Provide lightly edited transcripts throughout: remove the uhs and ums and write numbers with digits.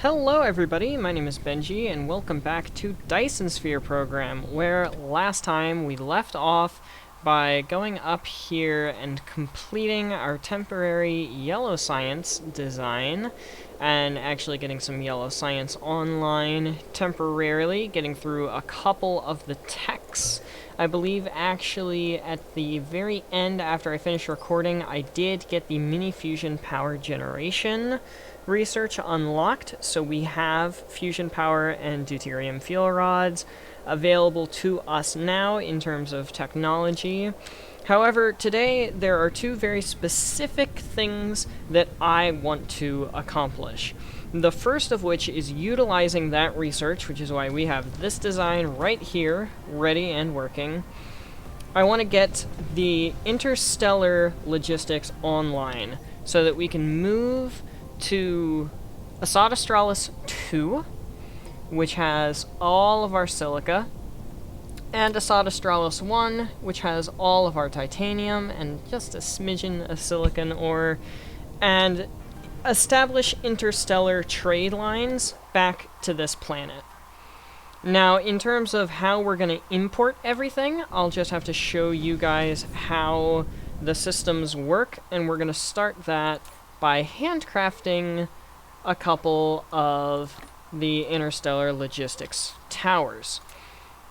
Hello everybody, my name is Benji, and welcome back to Dyson Sphere program, where last time we left off by going up here and completing our temporary yellow science design, and actually getting some yellow science online temporarily, getting through a couple of the techs. I believe actually at the very end, after I finished recording, I did get the mini fusion power generation research unlocked, so we have fusion power and deuterium fuel rods available to us now in terms of technology. However, today there are two very specific things that I want to accomplish. The first of which is utilizing that research, which is why we have this design right here, ready and working. I want to get the interstellar logistics online so that we can move to Asad Australis 2, which has all of our silica, and Asad Australis 1, which has all of our titanium and just a smidgen of silicon ore, and establish interstellar trade lines back to this planet. Now, in terms of how we're going to import everything, I'll just have to show you guys how the systems work, and we're going to start that by handcrafting a couple of the interstellar logistics towers.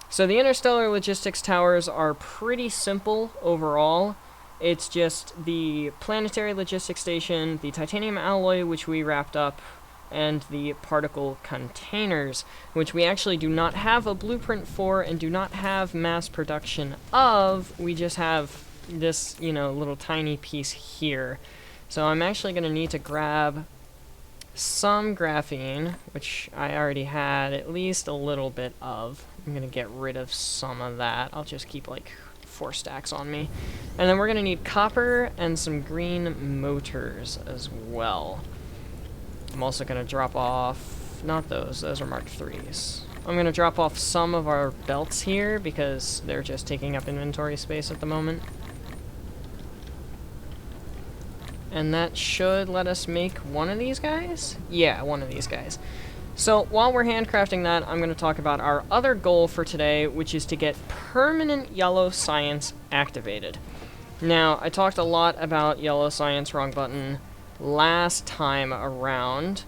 So the interstellar logistics towers are pretty simple overall. It's just the planetary logistics station, the titanium alloy, which we wrapped up, and the particle containers, which we actually do not have a blueprint for and do not have mass production of. We just have this, little tiny piece here. So I'm actually going to need to grab some graphene, which I already had at least a little bit of. I'm going to get rid of some of that. I'll just keep like 4 stacks on me. And then we're going to need copper and some green motors as well. I'm also going to drop off, not those are Mark IIIs. I'm going to drop off some of our belts here because they're just taking up inventory space at the moment. And that should let us make one of these guys? Yeah, one of these guys. So while we're handcrafting that, I'm going to talk about our other goal for today, which is to get permanent yellow science activated. Now, I talked a lot about yellow science, wrong button, last time around,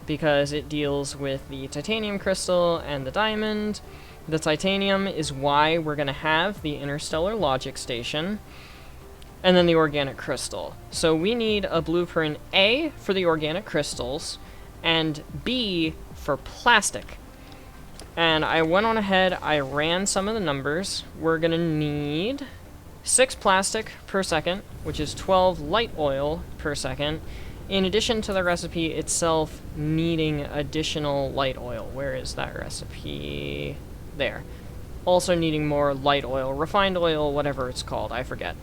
because it deals with the titanium crystal and the diamond. The titanium is why we're going to have the interstellar logic station, and then the organic crystal. So we need a blueprint A for the organic crystals, and B for plastic. And I went on ahead, I ran some of the numbers. We're gonna need 6 plastic per second, which is 12 light oil per second, in addition to the recipe itself needing additional light oil. Where is that recipe? There. Also needing more light oil, refined oil, whatever it's called, I forget.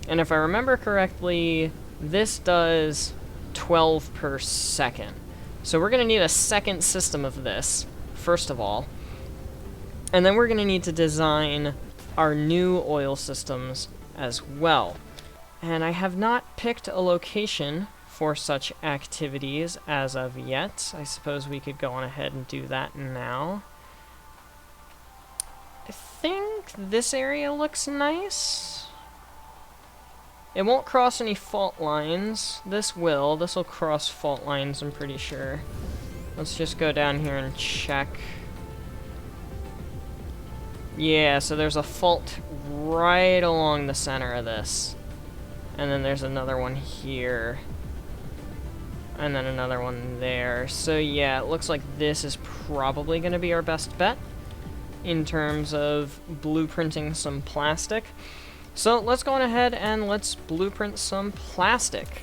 And if I remember correctly, this does 12 per second. So we're going to need a second system of this, first of all. And then we're going to need to design our new oil systems as well. And I have not picked a location for such activities as of yet. I suppose we could go on ahead and do that now. I think this area looks nice. It won't cross any fault lines. This will cross fault lines, I'm pretty sure. Let's just go down here and check. Yeah, so there's a fault right along the center of this. And then there's another one here. And then another one there. So yeah, it looks like this is probably going to be our best bet in terms of blueprinting some plastic. So let's go on ahead and let's blueprint some plastic.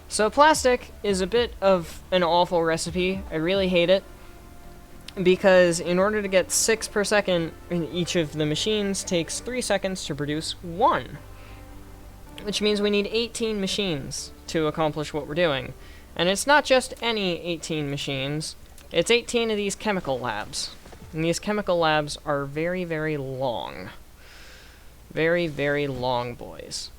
So plastic is a bit of an awful recipe. I really hate it, because in order to get 6 per second in each of the machines takes 3 seconds to produce 1. Which means we need 18 machines to accomplish what we're doing. And it's not just any 18 machines, it's 18 of these chemical labs. And these chemical labs are very, very long. Very, very long, boys.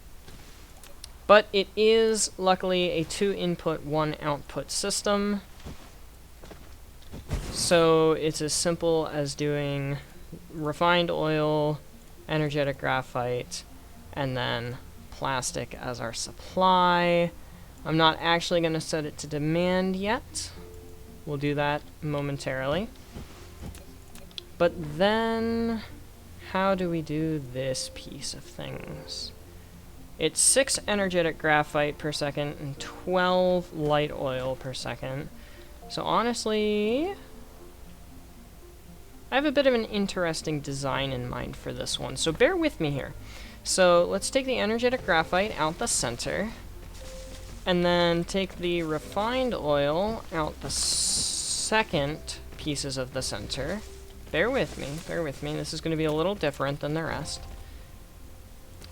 But it is, luckily, a 2 input, 1 output system. So it's as simple as doing refined oil, energetic graphite, and then plastic as our supply. I'm not actually going to set it to demand yet. We'll do that momentarily. But then, how do we do this piece of things? It's 6 energetic graphite per second and 12 light oil per second. So honestly, I have a bit of an interesting design in mind for this one, so bear with me here. So let's take the energetic graphite out the center, and then take the refined oil out the second pieces of the center. Bear with me, this is going to be a little different than the rest.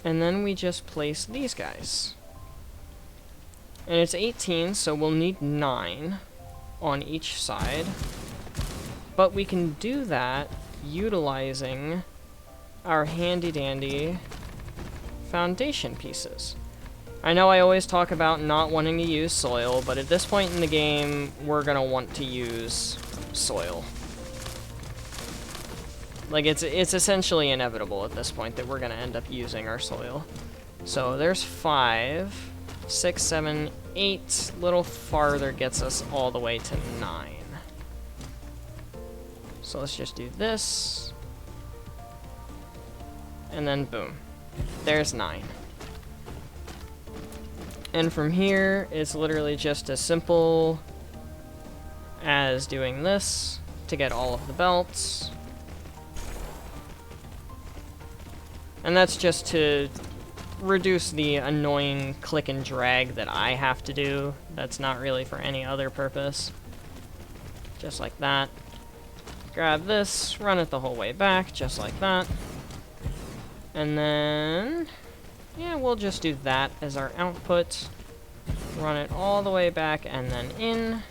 And then we just place these guys. And it's 18, so we'll need 9 on each side. But we can do that utilizing our handy-dandy foundation pieces. I know I always talk about not wanting to use soil, but at this point in the game, we're gonna want to use soil. Like, it's essentially inevitable at this point that we're gonna end up using our soil. So there's 5, 6, 7, 8. Little farther gets us all the way to 9. So let's just do this. And then boom. There's 9. And from here, it's literally just as simple as doing this to get all of the belts. And that's just to reduce the annoying click and drag that I have to do. That's not really for any other purpose. Just like that. Grab this, run it the whole way back, just like that. And then, yeah, we'll just do that as our output. Run it all the way back and then in.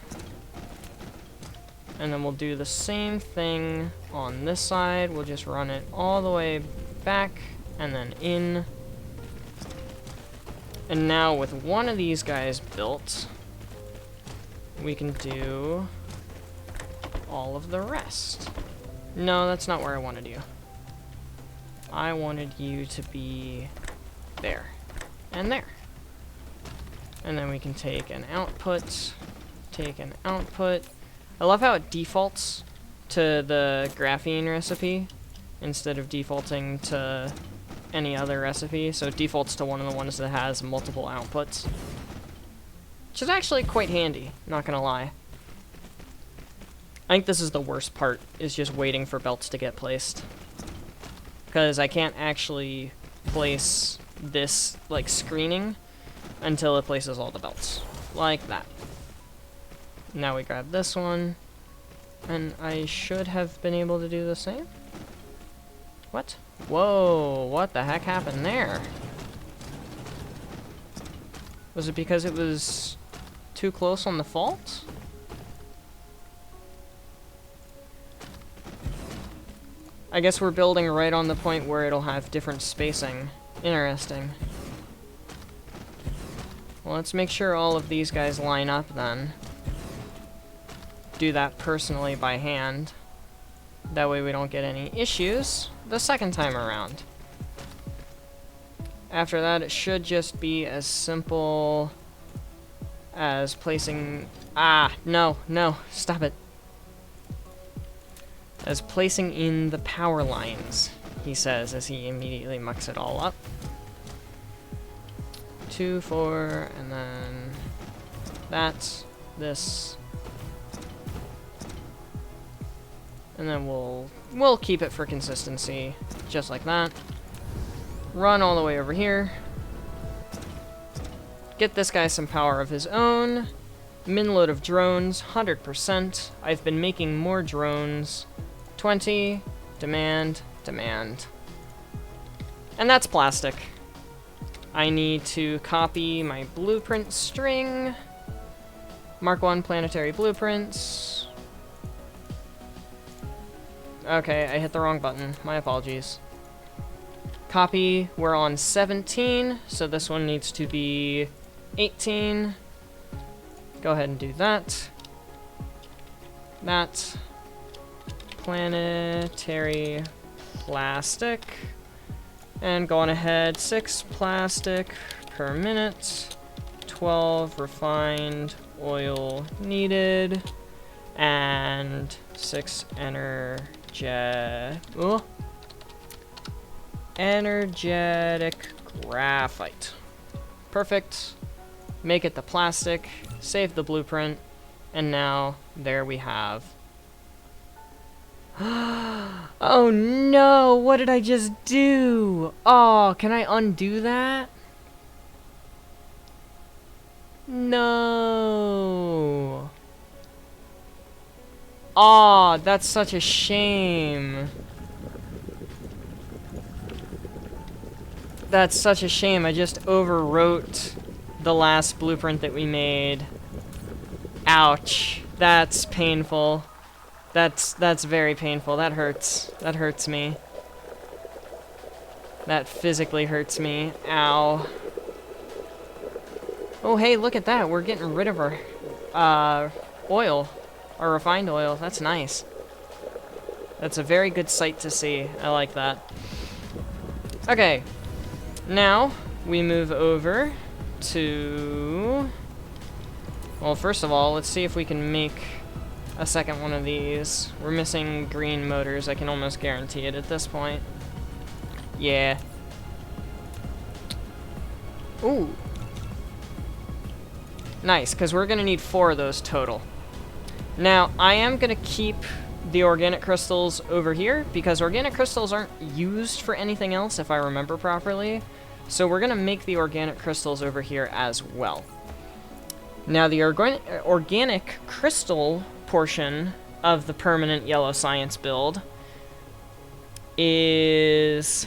And then we'll do the same thing on this side. We'll just run it all the way back and then in. And now with one of these guys built, we can do all of the rest. No, that's not where I wanted you. I wanted you to be there and there. And then we can take an output, take an output. I love how it defaults to the graphene recipe instead of defaulting to any other recipe. So it defaults to one of the ones that has multiple outputs, which is actually quite handy, not gonna lie. I think this is the worst part, is just waiting for belts to get placed. Because I can't actually place this, like, screening until it places all the belts. Like that. Now we grab this one, and I should have been able to do the same. What? Whoa, what the heck happened there? Was it because it was too close on the fault? I guess we're building right on the point where it'll have different spacing. Interesting. Well, let's make sure all of these guys line up then. Do that personally by hand. That way we don't get any issues the second time around. After that, it should just be as simple as placing... Ah, no, stop it. As placing in the power lines, he says, as he immediately mucks it all up. 2, 4, and then that, this, and then we'll keep it for consistency, just like that. Run all the way over here. Get this guy some power of his own. Min load of drones, 100%. I've been making more drones. 20, demand. And that's plastic. I need to copy my blueprint string. Mark 1 planetary blueprints. Okay, I hit the wrong button. My apologies. Copy, we're on 17, so this one needs to be 18. Go ahead and do that. That. Interplanetary plastic. And going ahead, 6 plastic per minute. 12 refined oil needed. And 6 energetic graphite. Perfect. Make it the plastic, save the blueprint, and now there we have. Oh no, what did I just do? Oh, can I undo that? No. Oh, that's such a shame. That's such a shame. I just overwrote the last blueprint that we made. Ouch. That's painful. That's very painful. That hurts. That hurts me. That physically hurts me. Ow. Oh, hey, look at that. We're getting rid of our oil. Our refined oil. That's nice. That's a very good sight to see. I like that. Okay. Now, we move over to... Well, first of all, let's see if we can make a second one of these. We're missing green motors. I can almost guarantee it at this point. Yeah. Ooh. Nice, because we're going to need 4 of those total. Now, I am going to keep the organic crystals over here, because organic crystals aren't used for anything else, if I remember properly. So we're going to make the organic crystals over here as well. Now, the organic crystal portion of the permanent yellow science build is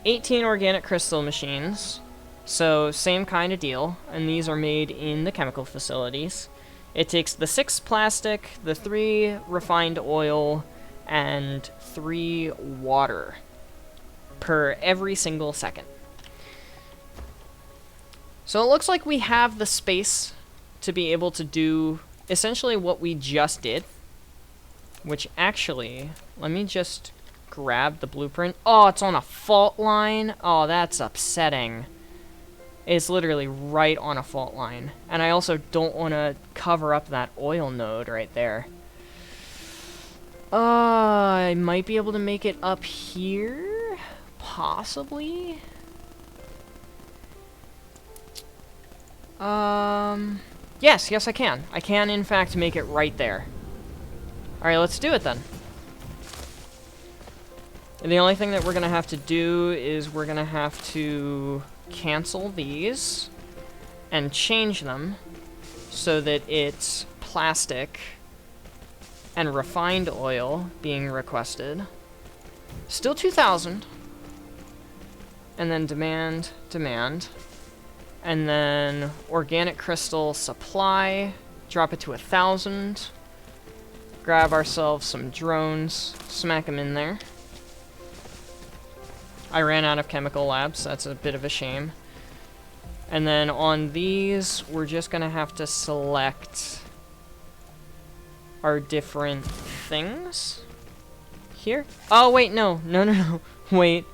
18 organic crystal machines. So, same kind of deal, and these are made in the chemical facilities. It takes the 6 plastic, the 3 refined oil, and 3 water per every single second. So it looks like we have the space to be able to do essentially what we just did. Which actually, let me just grab the blueprint. Oh, it's on a fault line. Oh, that's upsetting. It's literally right on a fault line. And I also don't want to cover up that oil node right there. I might be able to make it up here? Possibly? Yes, I can. I can, in fact, make it right there. Alright, let's do it then. And the only thing that we're going to have to do is we're going to have to cancel these and change them so that it's plastic and refined oil being requested. Still 2,000. And then demand. And then organic crystal supply. Drop it to 1,000. Grab ourselves some drones. Smack them in there. I ran out of chemical labs. That's a bit of a shame. And then on these, we're just going to have to select our different things. Here? Oh, wait, no. No. Wait.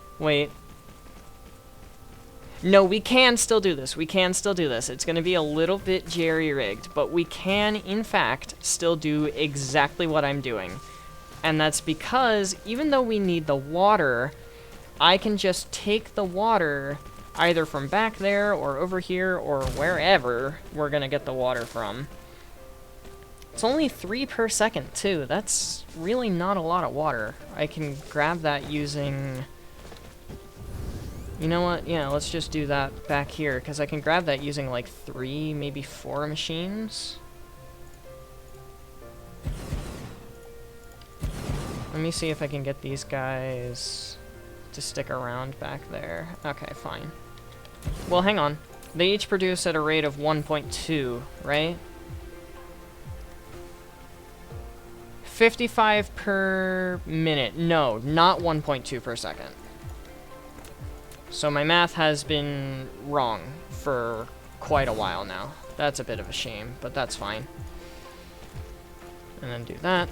No, we can still do this. It's going to be a little bit jerry-rigged, but we can, in fact, still do exactly what I'm doing. And that's because, even though we need the water, I can just take the water either from back there or over here or wherever we're going to get the water from. It's only 3 per second, too. That's really not a lot of water. I can grab that using... You know what? Yeah, let's just do that back here, because I can grab that using like 3, maybe 4 machines. Let me see if I can get these guys to stick around back there. Okay, fine. Well, hang on. They each produce at a rate of 1.2, right? 55 per minute. No, not 1.2 per second. So my math has been wrong for quite a while now. That's a bit of a shame, but that's fine. And then do that.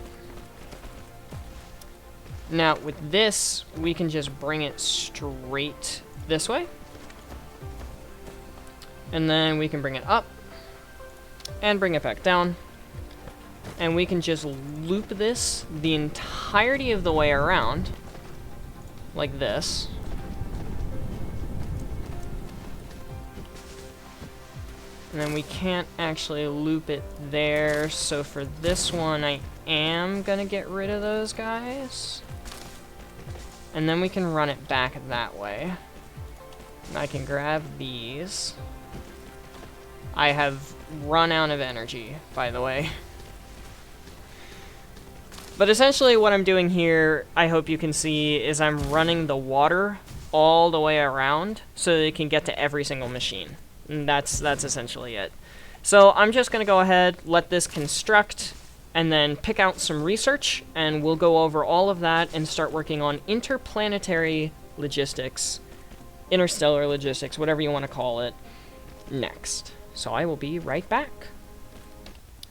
Now, with this, we can just bring it straight this way. And then we can bring it up and bring it back down. And we can just loop this the entirety of the way around, like this. And then we can't actually loop it there, so for this one, I am gonna get rid of those guys. And then we can run it back that way. And I can grab these. I have run out of energy, by the way. But essentially what I'm doing here, I hope you can see, is I'm running the water all the way around so that it can get to every single machine. And that's essentially it. So I'm just going to go ahead, let this construct, and then pick out some research, and we'll go over all of that and start working on interplanetary logistics, interstellar logistics, whatever you want to call it, next. So I will be right back.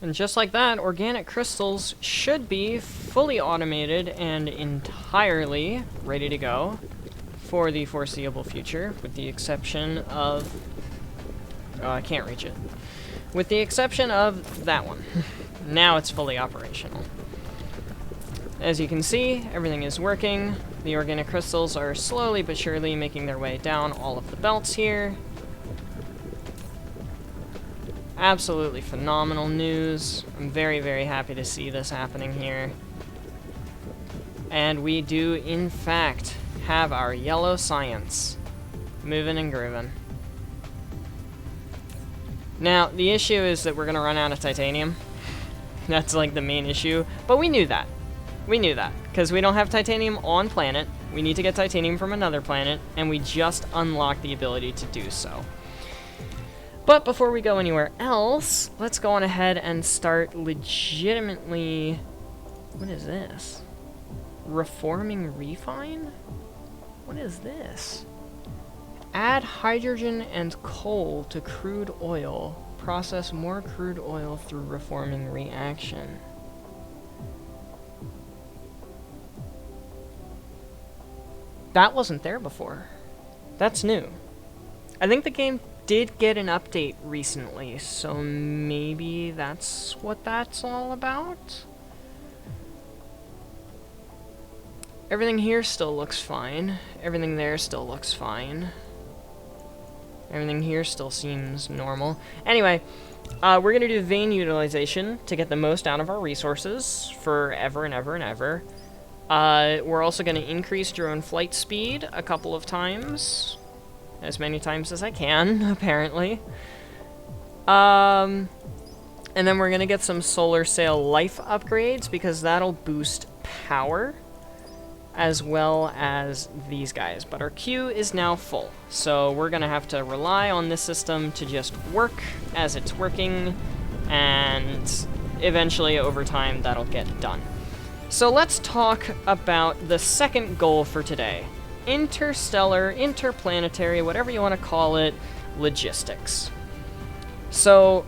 And just like that, organic crystals should be fully automated and entirely ready to go for the foreseeable future, with the exception of... Oh, I can't reach it. With the exception of that one. Now it's fully operational. As you can see, everything is working. The organic crystals are slowly but surely making their way down all of the belts here. Absolutely phenomenal news. I'm very, very happy to see this happening here. And we do, in fact, have our yellow science moving and grooving. Now, the issue is that we're going to run out of titanium. That's like the main issue. But we knew that. We knew that. Because we don't have titanium on planet. We need to get titanium from another planet. And we just unlocked the ability to do so. But before we go anywhere else, let's go on ahead and start legitimately... What is this? Reforming refine? What is this? Add hydrogen and coal to crude oil. Process more crude oil through reforming reaction. That wasn't there before. That's new. I think the game did get an update recently, so maybe that's what that's all about? Everything here still looks fine. Everything there still looks fine. Everything here still seems normal. Anyway, we're going to do vein utilization to get the most out of our resources forever and ever and ever. We're also going to increase drone flight speed a couple of times. As many times as I can, apparently. And then we're going to get some solar sail life upgrades, because that'll boost power, as well as these guys. But our queue is now full, so we're going to have to rely on this system to just work as it's working, and eventually, over time, that'll get done. So let's talk about the second goal for today. Interstellar, interplanetary, whatever you want to call it, logistics. So,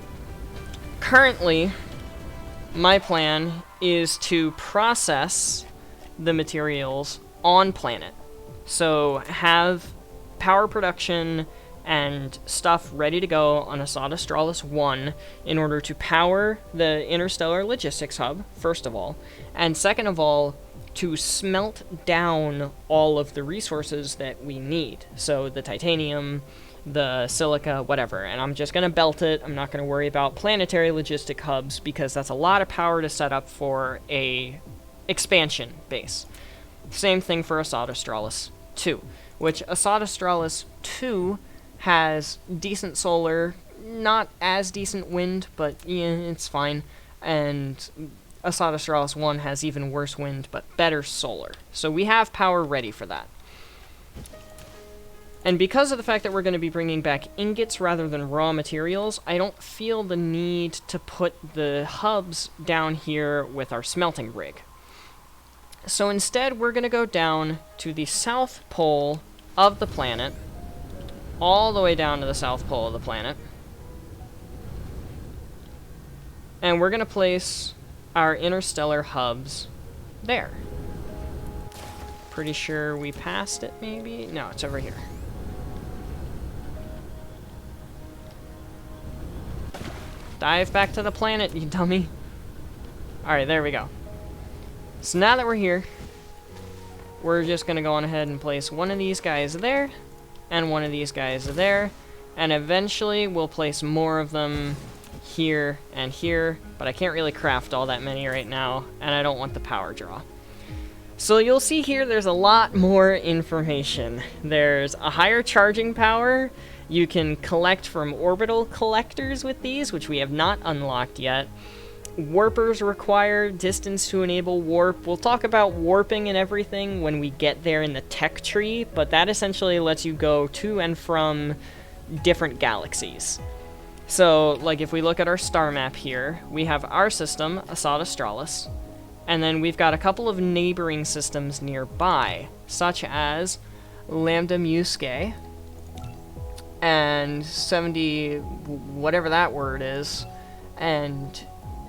currently, my plan is to process the materials on planet. So, have power production and stuff ready to go on Asada Australis 1 in order to power the interstellar logistics hub, first of all, and second of all, to smelt down all of the resources that we need. So the titanium, the silica, whatever. And I'm just going to belt it. I'm not going to worry about planetary logistic hubs, because that's a lot of power to set up for a expansion base. Same thing for Asada Australis 2, which Asada Australis 2 has decent solar, not as decent wind, but yeah, it's fine. And Asada Australis 1 has even worse wind, but better solar. So we have power ready for that. And because of the fact that we're going to be bringing back ingots rather than raw materials, I don't feel the need to put the hubs down here with our smelting rig. So instead, we're going to go down to the south pole of the planet, all the way down to the south pole of the planet. And we're going to place our interstellar hubs there. Pretty sure we passed it, maybe? No, it's over here. Dive back to the planet, you dummy. Alright, there we go. So now that we're here, we're just going to go on ahead and place one of these guys there, and one of these guys there, and eventually we'll place more of them here and here, but I can't really craft all that many right now, and I don't want the power draw. So you'll see here there's a lot more information. There's a higher charging power. You can collect from orbital collectors with these, which we have not unlocked yet. Warpers require distance to enable warp. We'll talk about warping and everything when we get there in the tech tree, but that essentially lets you go to and from different galaxies. So, like, if we look at our star map here, we have our system, Asad Australis, and then we've got a couple of neighboring systems nearby, such as Lambda Muscae, and 70, whatever that word is, and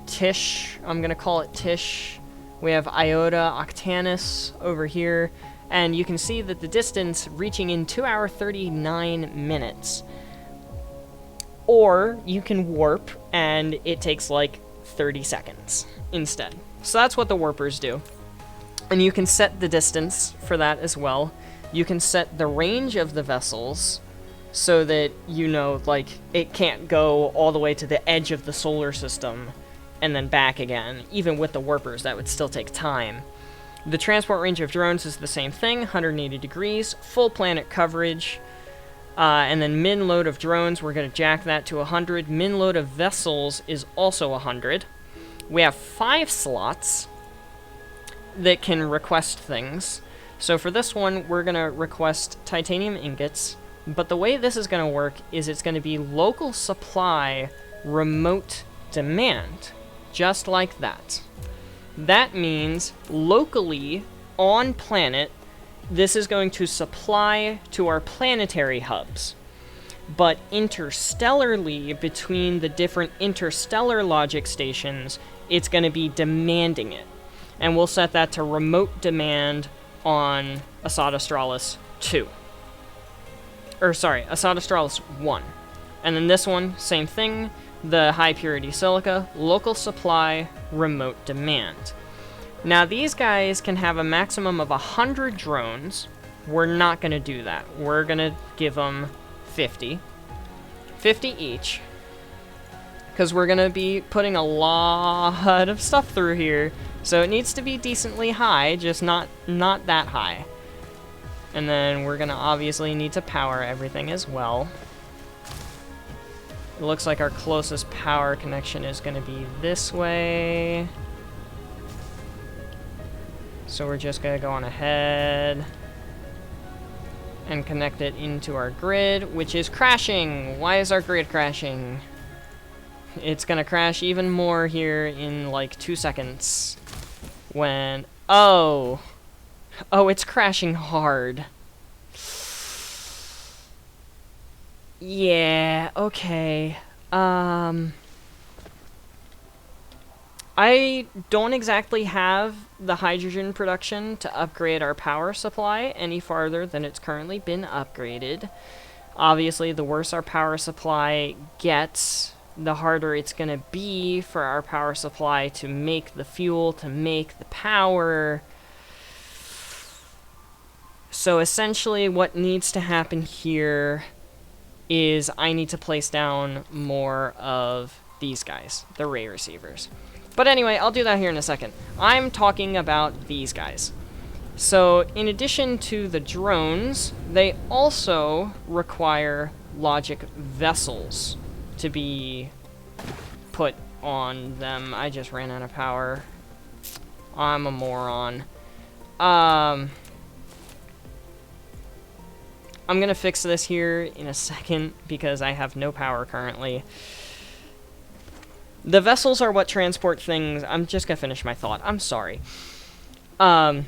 Tish, I'm going to call it Tish. We have Iota Octanus over here, and you can see that the distance reaching in 2 hours 39 minutes. Or you can warp, and it takes like 30 seconds instead. So that's what the warpers do. And you can set the distance for that as well. You can set the range of the vessels so that, you know, like, it can't go all the way to the edge of the solar system and then back again. Even with the warpers, that would still take time. The transport range of drones is the same thing, 180 degrees, full planet coverage. And then min load of drones, we're going to jack that to 100. Min load of vessels is also 100. We have 5 slots that can request things. So for this one, we're going to request titanium ingots. But the way this is going to work is it's going to be local supply, remote demand. Just like that. That means locally on planet, this is going to supply to our planetary hubs. But interstellarly, between the different interstellar logic stations, it's going to be demanding it. And we'll set that to remote demand on Asad Australis 2. Or sorry, Asad Australis 1. And then this one, same thing. The high purity silica, local supply, remote demand. Now these guys can have a maximum of 100 drones. We're not going to do that. We're going to give them 50. 50 each. Because we're going to be putting a lot of stuff through here. So it needs to be decently high, just not that high. And then we're going to obviously need to power everything as well. It looks like our closest power connection is going to be this way. So we're just going to go on ahead and connect it into our grid, which is crashing. Why is our grid crashing? It's going to crash even more here in like 2 seconds. When... Oh, it's crashing hard. Yeah, okay. I don't exactly have the hydrogen production to upgrade our power supply any farther than it's currently been upgraded. Obviously, the worse our power supply gets, the harder it's going to be for our power supply to make the fuel, to make the power. So essentially what needs to happen here is I need to place down more of these guys, the ray receivers. But anyway, I'll do that here in a second. I'm talking about these guys. So in addition to the drones, they also require logic vessels to be put on them. I just ran out of power. I'm a moron. I'm gonna fix this here in a second because I have no power currently. The vessels are what transport things... I'm just gonna finish my thought. I'm sorry. The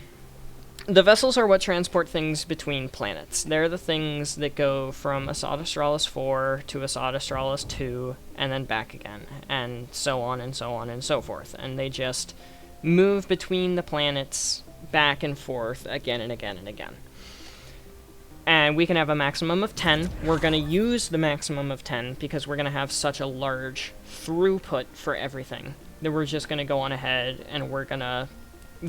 vessels are what transport things between planets. They're the things that go from Asad Australis 4 to Asad Australis 2, and then back again, and so on and so on and so forth. And they just move between the planets back and forth again and again and again. And we can have a maximum of 10. We're going to use the maximum of 10 because we're going to have such a large throughput for everything that we're just going to go on ahead and we're going to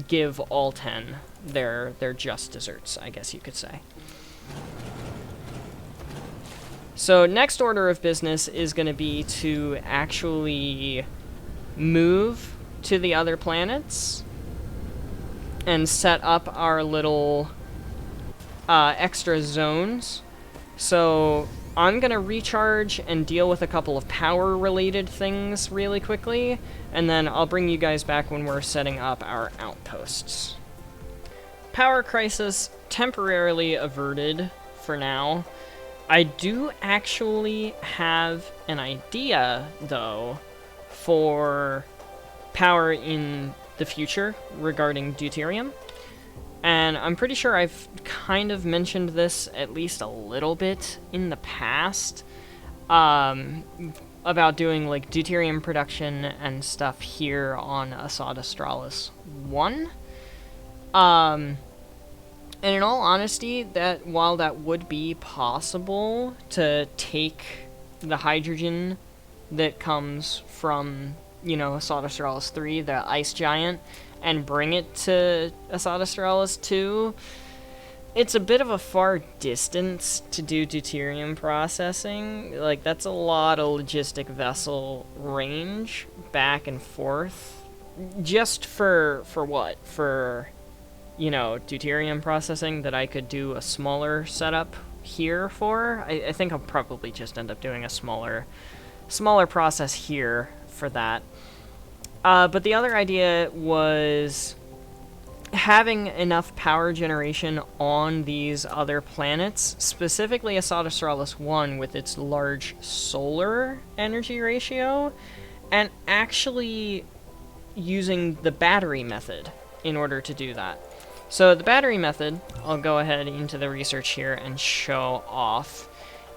give all 10 their just desserts, I guess you could say. So next order of business is going to be to actually move to the other planets and set up our little extra zones. So I'm gonna recharge and deal with a couple of power related things really quickly, and then I'll bring you guys back when we're setting up our outposts. Power crisis temporarily averted for now. I do actually have an idea though for power in the future regarding deuterium. And I'm pretty sure I've kind of mentioned this at least a little bit in the past, about doing like deuterium production and stuff here on Assad Australis 1. And in all honesty, that while that would be possible to take the hydrogen that comes from, you know, Assad Australis 3, the ice giant, and bring it to Assad Australis 2, it's a bit of a far distance to do deuterium processing. Like, that's a lot of logistic vessel range back and forth. Just for what? For, you know, deuterium processing that I could do a smaller setup here for. I think I'll probably just end up doing a smaller process here for that. But the other idea was having enough power generation on these other planets, specifically Assad Australis 1 with its large solar energy ratio, and actually using the battery method in order to do that. So the battery method, I'll go ahead into the research here and show off,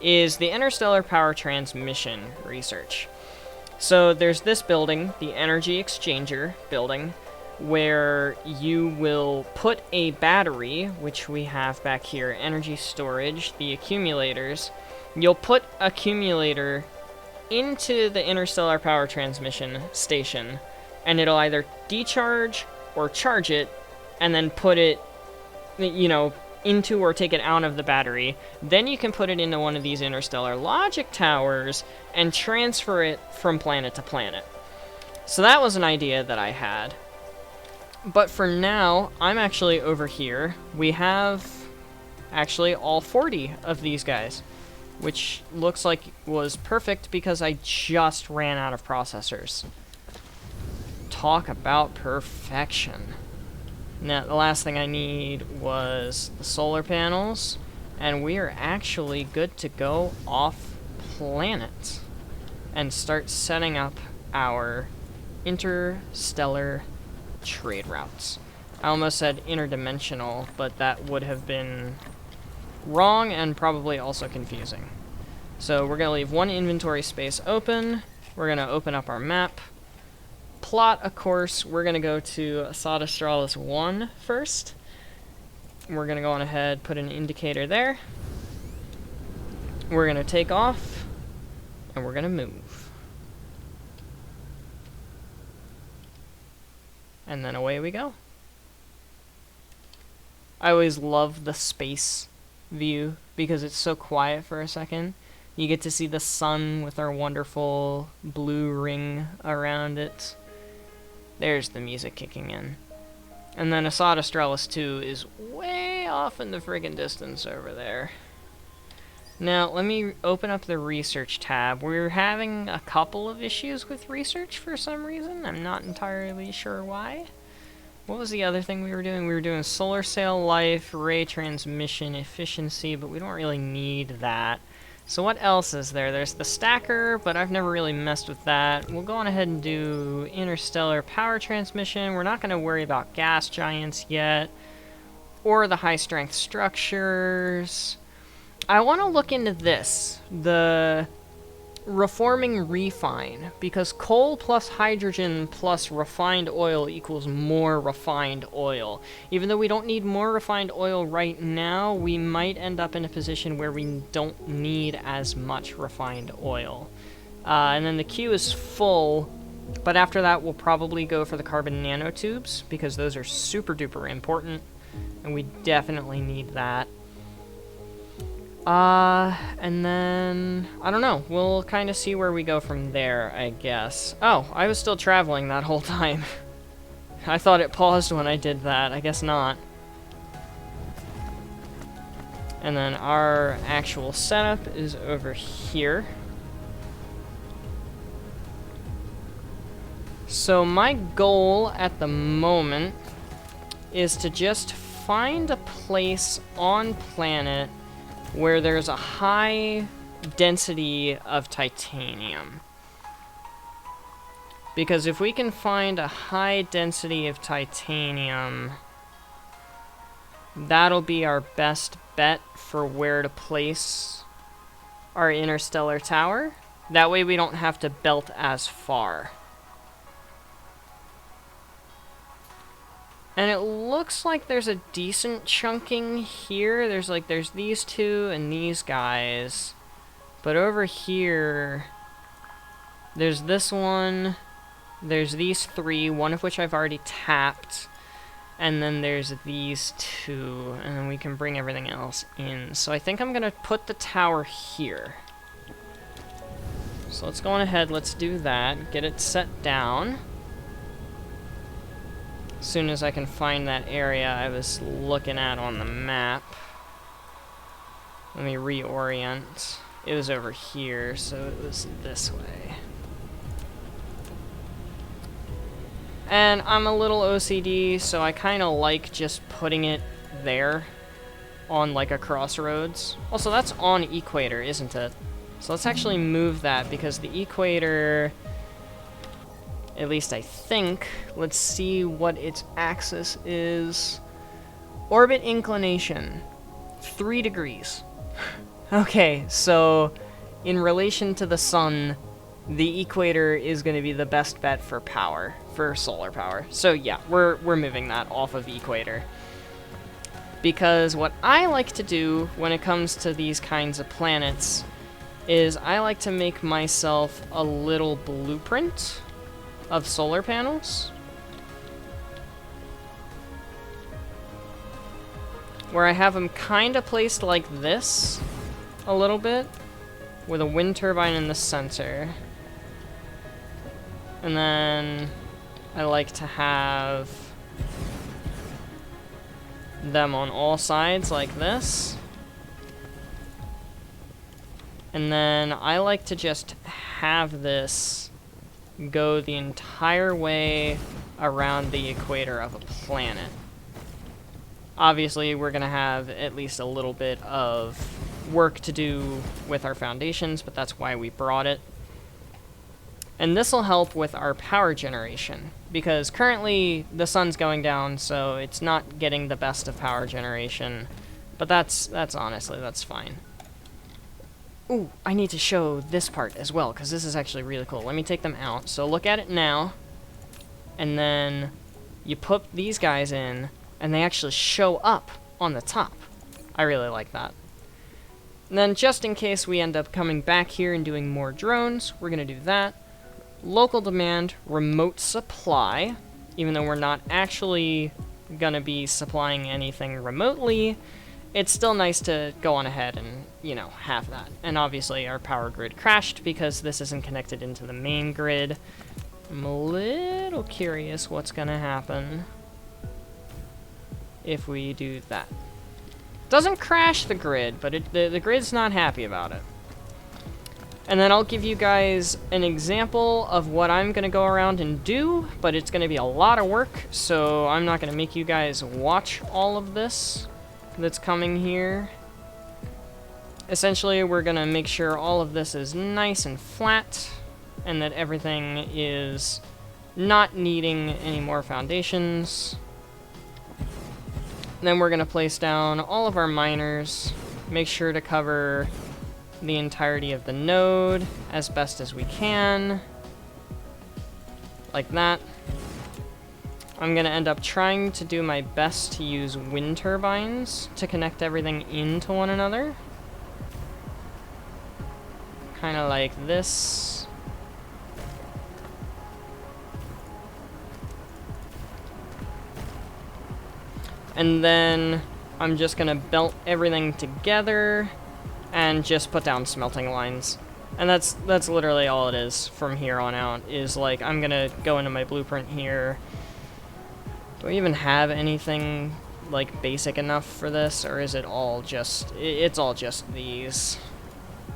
is the interstellar power transmission research. So there's this building, the energy exchanger building, where you will put a battery, which we have back here, energy storage, the accumulators. You'll put accumulator into the interstellar power transmission station, and it'll either decharge or charge it, and then put it, you know, into or take it out of the battery. Then you can put it into one of these interstellar logic towers and transfer it from planet to planet. So that was an idea that I had. But for now, I'm actually over here. We have actually all 40 of these guys, which looks like was perfect because I just ran out of processors. Talk about perfection. Now, the last thing I need was the solar panels, and we are actually good to go off planet and start setting up our interstellar trade routes. I almost said interdimensional, but that would have been wrong and probably also confusing. So we're going to leave one inventory space open. We're going to open up our map. Plot a course. We're going to go to Assad Australis 1 first. We're going to go on ahead, put an indicator there. We're going to take off, and we're going to move. And then away we go. I always love the space view because it's so quiet for a second. You get to see the sun with our wonderful blue ring around it. There's the music kicking in. And then Assad Australis 2 is way off in the friggin' distance over there. Now, let me open up the research tab. We're having a couple of issues with research for some reason. I'm not entirely sure why. What was the other thing we were doing? We were doing solar sail life, ray transmission efficiency, but we don't really need that. So what else is there? There's the stacker, but I've never really messed with that. We'll go on ahead and do interstellar power transmission. We're not going to worry about gas giants yet, or the high-strength structures. I want to look into this, the reforming refine, because coal plus hydrogen plus refined oil equals more refined oil. Even though we don't need more refined oil right now, we might end up in a position where we don't need as much refined oil. And then the queue is full, but after that we'll probably go for the carbon nanotubes, because those are super duper important, and we definitely need that. And then, I don't know, we'll kind of see where we go from there, I guess. Oh, I was still traveling that whole time. I thought it paused when I did that, I guess not. And then our actual setup is over here. So my goal at the moment is to just find a place on planet where there's a high density of titanium. Because if we can find a high density of titanium, that'll be our best bet for where to place our interstellar tower. That way we don't have to belt as far. And it looks like there's a decent chunking here. There's these two and these guys. But over here, there's this one, there's these three, one of which I've already tapped. And then there's these two, and then we can bring everything else in. So I think I'm gonna put the tower here. So let's go on ahead, let's do that, get it set down. As soon as I can find that area I was looking at on the map. Let me reorient. It was over here, so it was this way. And I'm a little OCD, so I kind of like just putting it there on like a crossroads. Also, that's on equator, isn't it? So let's actually move that, because the equator, at least I think, let's see what its axis is. Orbit inclination, 3 degrees. Okay, so in relation to the sun, the equator is going to be the best bet for power, for solar power. So yeah, we're moving that off of equator. Because what I like to do when it comes to these kinds of planets is I like to make myself a little blueprint of solar panels, where I have them kind of placed like this a little bit, with a wind turbine in the center. And then I like to have them on all sides like this. And then I like to just have this go the entire way around the equator of a planet. Obviously, we're going to have at least a little bit of work to do with our foundations, but that's why we brought it. And this will help with our power generation, because currently the sun's going down, so it's not getting the best of power generation. But that's honestly, that's fine. Ooh, I need to show this part as well, because this is actually really cool. Let me take them out. So look at it now, and then you put these guys in, and they actually show up on the top. I really like that. And then just in case we end up coming back here and doing more drones, we're going to do that. Local demand, remote supply, even though we're not actually going to be supplying anything remotely, it's still nice to go on ahead and, you know, have that. And obviously our power grid crashed because this isn't connected into the main grid. I'm a little curious what's going to happen if we do that. Doesn't crash the grid, but the grid's not happy about it. And then I'll give you guys an example of what I'm going to go around and do, but it's going to be a lot of work, so I'm not going to make you guys watch all of this that's coming here. Essentially, we're going to make sure all of this is nice and flat, and that everything is not needing any more foundations. Then we're going to place down all of our miners, make sure to cover the entirety of the node as best as we can. Like that. I'm going to end up trying to do my best to use wind turbines to connect everything into one another. Kind of like this. And then I'm just going to belt everything together and just put down smelting lines. And that's literally all it is from here on out, is like I'm going to go into my blueprint here. Do I even have anything like basic enough for this, or is it all just, it's all just these?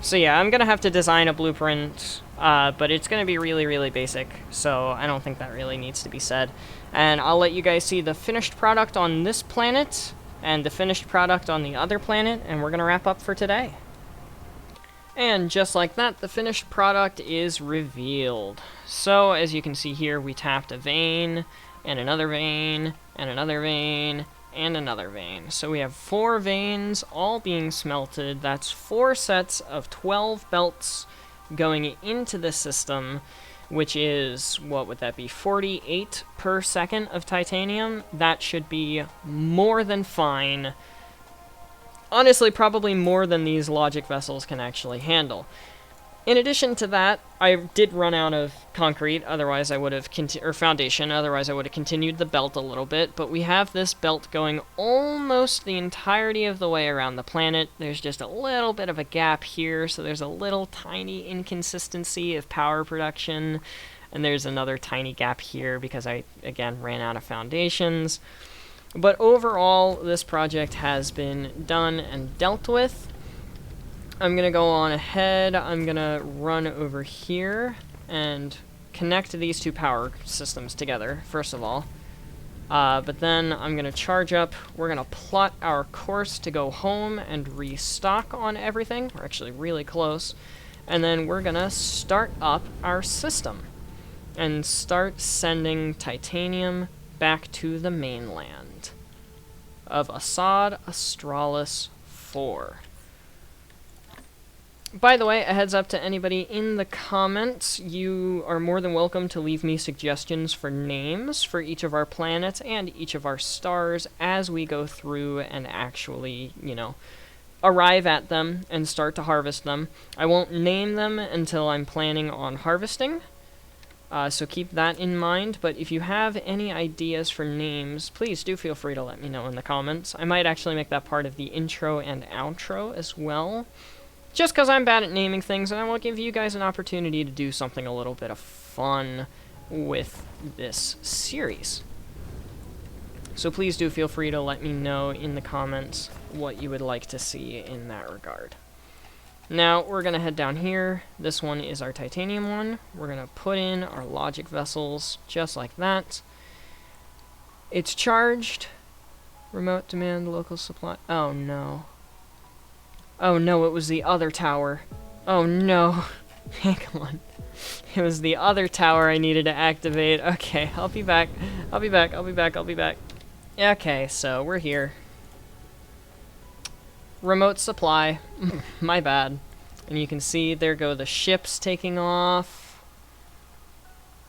So yeah, I'm gonna have to design a blueprint, but it's gonna be really, really basic, so I don't think that really needs to be said. And I'll let you guys see the finished product on this planet, and the finished product on the other planet, and we're gonna wrap up for today. And just like that, the finished product is revealed. So, as you can see here, we tapped a vein, and another vein, and another vein, and another vein. So we have 4 veins all being smelted. That's 4 sets of 12 belts going into the system, which is, what would that be, 48 per second of titanium? That should be more than fine. Honestly, probably more than these logic vessels can actually handle. In addition to that, I did run out of concrete, otherwise I would have or foundation, otherwise I would have continued the belt a little bit, but we have this belt going almost the entirety of the way around the planet. There's just a little bit of a gap here, so there's a little tiny inconsistency of power production, and there's another tiny gap here because I, again, ran out of foundations. But overall, this project has been done and dealt with. I'm going to go on ahead, I'm going to run over here and connect these 2 power systems together, first of all. But then I'm going to charge up, we're going to plot our course to go home and restock on everything. We're actually really close. And then we're going to start up our system and start sending titanium back to the mainland of Assad Australis 4. By the way, a heads up to anybody in the comments, you are more than welcome to leave me suggestions for names for each of our planets and each of our stars as we go through and actually, you know, arrive at them and start to harvest them. I won't name them until I'm planning on harvesting, so keep that in mind, but if you have any ideas for names, please do feel free to let me know in the comments. I might actually make that part of the intro and outro as well. Just because I'm bad at naming things, and I want to give you guys an opportunity to do something a little bit of fun with this series. So please do feel free to let me know in the comments what you would like to see in that regard. Now, we're going to head down here. This one is our titanium one. We're going to put in our logic vessels just like that. It's charged. Remote demand, local supply. Oh, no. Oh no, it was the other tower. Oh no. Hang on. It was the other tower I needed to activate. Okay, I'll be back. I'll be back. Okay, so we're here. Remote supply. My bad. And you can see there go the ships taking off.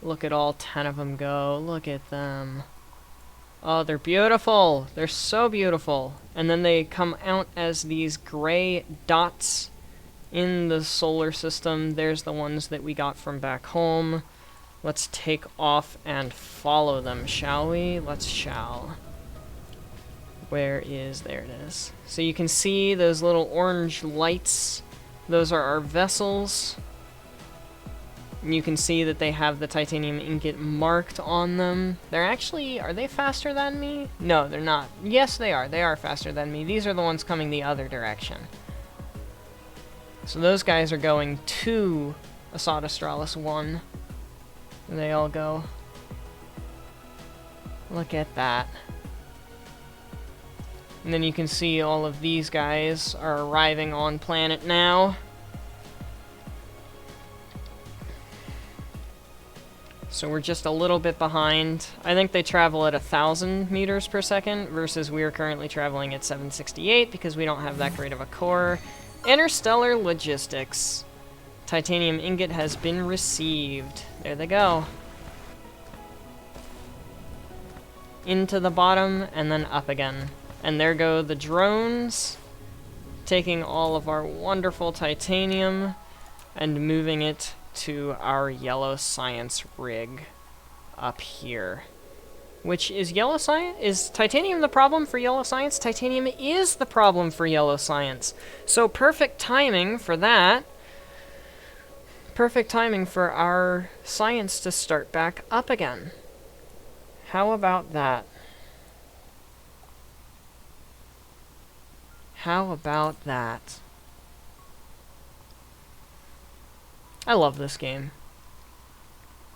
Look at all 10 of them go. Look at them. Oh, they're beautiful. They're so beautiful. And then they come out as these gray dots in the solar system. There's the ones that we got from back home. Let's take off and follow them, shall we? Shall. Where is... there it is. So you can see those little orange lights. Those are our vessels. And you can see that they have the titanium ingot marked on them. They're actually... are they faster than me? No, they're not. Yes, they are. They are faster than me. These are the ones coming the other direction. So those guys are going to Assad Australis 1. They all go. Look at that. And then you can see all of these guys are arriving on planet now. So we're just a little bit behind. I think they travel at 1,000 meters per second versus we are currently traveling at 768 because we don't have that great of a core. Interstellar logistics. Titanium ingot has been received. There they go. Into the bottom and then up again. And there go the drones, taking all of our wonderful titanium and moving it to our yellow science rig up here. Which is yellow science? Is titanium the problem for yellow science? Titanium is the problem for yellow science. So perfect timing for that. Perfect timing for our science to start back up again. How about that? How about that? I love this game.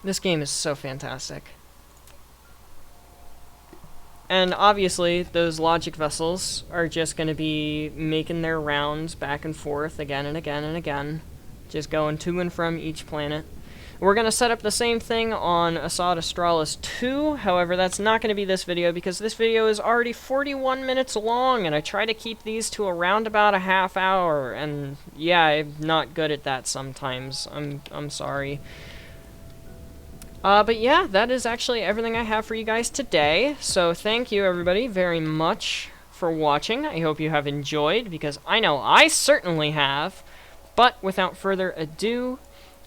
This game is so fantastic. And obviously, those logic vessels are just going to be making their rounds back and forth again and again and again. Just going to and from each planet. We're going to set up the same thing on Assad Australis 2, however that's not going to be this video because this video is already 41 minutes long and I try to keep these to around about a half hour, and yeah, I'm not good at that sometimes. I'm sorry. But yeah, that is actually everything I have for you guys today, so thank you everybody very much for watching. I hope you have enjoyed, because I know I certainly have. But without further ado,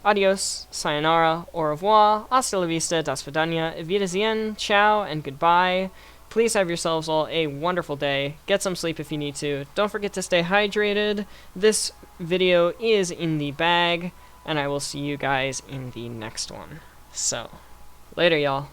adios, sayonara, au revoir, hasta la vista, das vidania, wiedersehen, ciao, and goodbye. Please have yourselves all a wonderful day. Get some sleep if you need to. Don't forget to stay hydrated. This video is in the bag, and I will see you guys in the next one. So, later y'all.